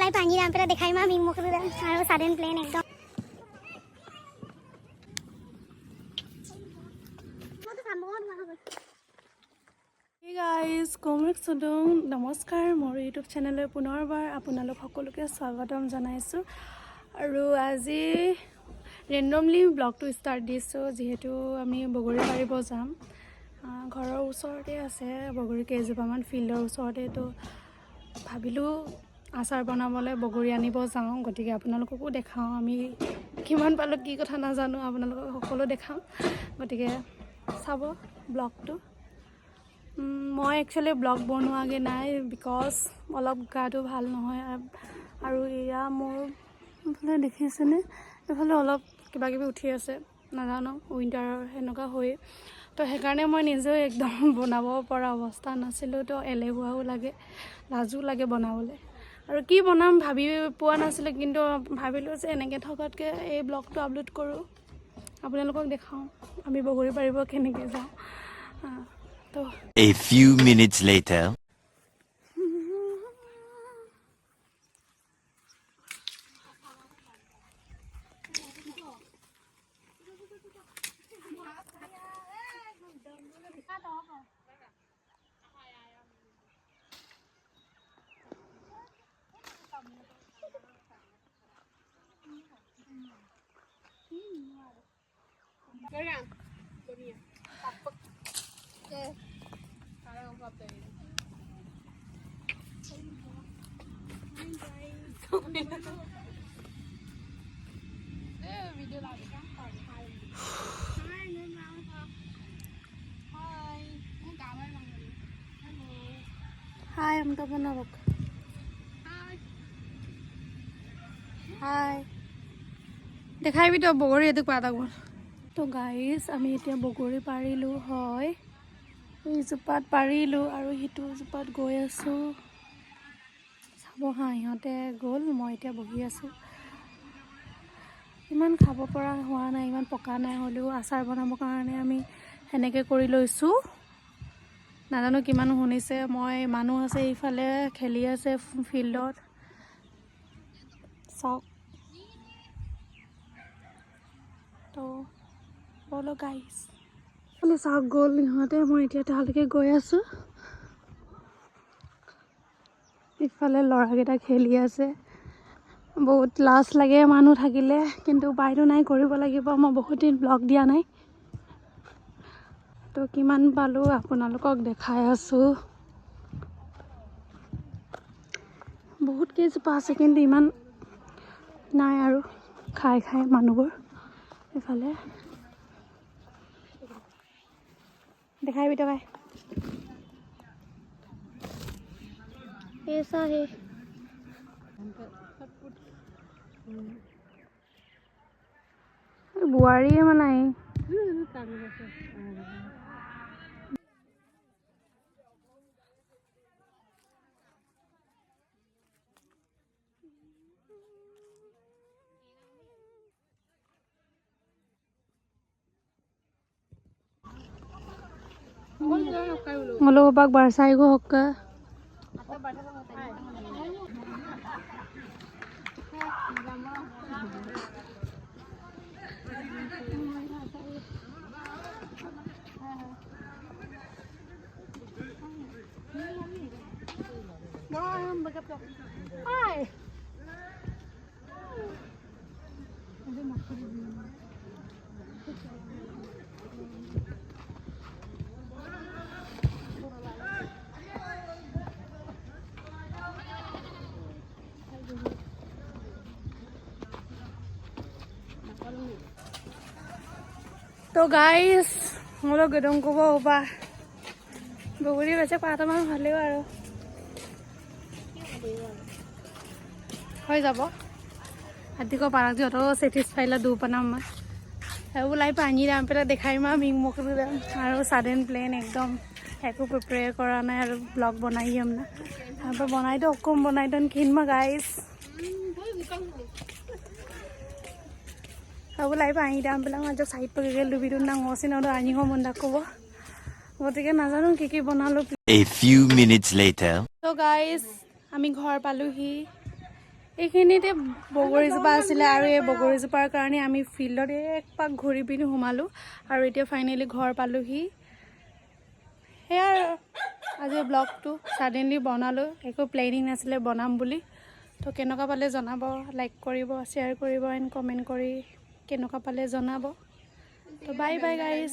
লাই পানী দাম পেলাই দেখাই মা মিং মুখলৈ আৰু সাডেন প্লেন একদম Hey guys, কমৰেক সুদং নমস্কাৰ মোৰ ইউটিউব চেনেললৈ পুনৰবাৰ আপোনালোক সকলোকে স্বাগতম জনাইছোঁ আৰু আজি ৰেণ্ডমলি ব্লগটো ষ্টাৰ্ট দিছোঁ যিহেতু আমি বগৰী পাৰিব যাম ঘৰৰ ওচৰতে আছে বগৰী কেইজোপামান ফিল্ডৰ ওচৰতে তো ভাবিলোঁ আচাৰ বনাবলৈ বগৰী আনিব যাওঁ গতিকে আপোনালোককো দেখাওঁ আমি কিমান পালোঁ কি কথা নাজানো আপোনালোকক সকলো দেখাম গতিকে চাব ব্লগটো মই একচুৱেলি ব্লগ বনোৱাগৈ নাই বিকজ অলপ গাটো ভাল নহয় আৰু এয়া মোৰ এইফালে দেখিছেনে এইফালে অলপ কিবা কিবি উঠি আছে নাজানো উইণ্টাৰৰ সেনেকুৱা হৈ তো সেইকাৰণে মই নিজেও একদম বনাব পৰা অৱস্থা নাছিলোঁ তো এলেহুৱাও লাগে লাজো লাগে বনাবলৈ আৰু কি বনাম ভাবি পোৱা নাছিলোঁ কিন্তু ভাবিলোঁ যে এনেকৈ থকাতকৈ এই ব্লগটো আপলোড কৰোঁ আপোনালোকক দেখাওঁ আমি বগৰী পাৰিব কেনেকৈ যাওঁ তো A few minutes later. Hi, I'm Tabanabak. Hi. দেখাই তো বগৰী এইটো পাতা গ'ল তো গাইজ আমি এতিয়া বগৰী পাৰিলোঁ হয় এইজোপাত পাৰিলোঁ আৰু সিটো জোপাত গৈ আছোঁ চাব হা ইহঁতে গ'ল মই এতিয়া বহি আছোঁ ইমান খাব পৰা হোৱা নাই ইমান পকা নাই হ'লেও আচাৰ বনাবৰ কাৰণে আমি সেনেকৈ কৰি লৈছোঁ নাজানো কিমান শুনিছে মই মানুহ আছে এইফালে খেলি আছে ফিল্ডত চাওক তো বলো গাইজ বোলে চাওক গ'ল ইহঁতে মই এতিয়া তালৈকে গৈ আছোঁ ইফালে ল'ৰাকেইটা খেলি আছে বহুত লাজ লাগে মানুহ থাকিলে কিন্তু উপায়তো নাই কৰিব লাগিব মই বহুত দিন ব্লগ দিয়া নাই তো কিমান পালোঁ আপোনালোকক দেখাই আছোঁ বহুত কেইজোপা আছে কিন্তু ইমান নাই আৰু খাই খাই মানুহবোৰ এইফালে দেখাই বিটকাই ऐसा है बुआरी है मनाई ngolo bak barsai go hokka Hi. तो गाइस मोर गदम कब ओपा बगरी बेचे पातामान भाले और हो যাব আদিক পাৰাক যত সেটিসফাইলা দুপনা মই ওলাই পানী দাম পেলাই দেখাই মা মিং মুখলৈ যাম আৰু সাডেন প্লেন একদম একো প্ৰিপেয়াৰ কৰা নাই আৰু ব্লগ বনাইম না তাৰপৰা বনাই দিওঁ অকম বনাই দিম কিনমা গাইজ ওলাই পানী দাম পেলাই মই চাইড পকি গেল ডুবিটো না ngচিন আনিব মন দাকব গতিকে নাজানো কি কি বনালো A few minutes later. তো গাইজ আমি ঘৰ পালোহি এইখিনিতে বগৰীজোপা আছিলে আৰু এই বগৰীজোপাৰ কাৰণে আমি ফিল্ডত এক পাক ঘূৰি পিনি সোমালোঁ আৰু এতিয়া ফাইনেলি ঘৰ পালোহি সেয়া আৰু আজি ব্লগটো ছাডেনলি বনালোঁ একো প্লেনিং নাছিলে বনাম বুলি তো কেনেকুৱা পালে জনাব লাইক কৰিব শ্বেয়াৰ কৰিব এণ্ড কমেণ্ট কৰি কেনেকুৱা পালে জনাব তো বাই বাই গাইজ